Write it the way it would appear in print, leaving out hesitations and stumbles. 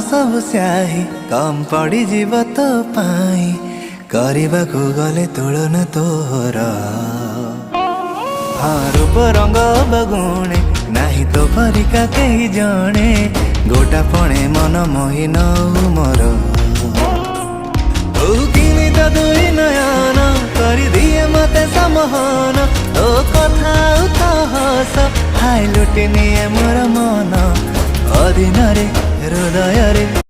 सब स्याही कम पड़ी जीव तो पाई करबा को गले तुलन तोर हाँ रूप रंग बगुणे नाही तो परिका कही जणे गोटा पणे मन मोहि नौ मोर किनी तो दुई नयन करी दिए मते समहन तो कथा तो हस हाय लुटि निए मोर मन अधीन रे हृदय रे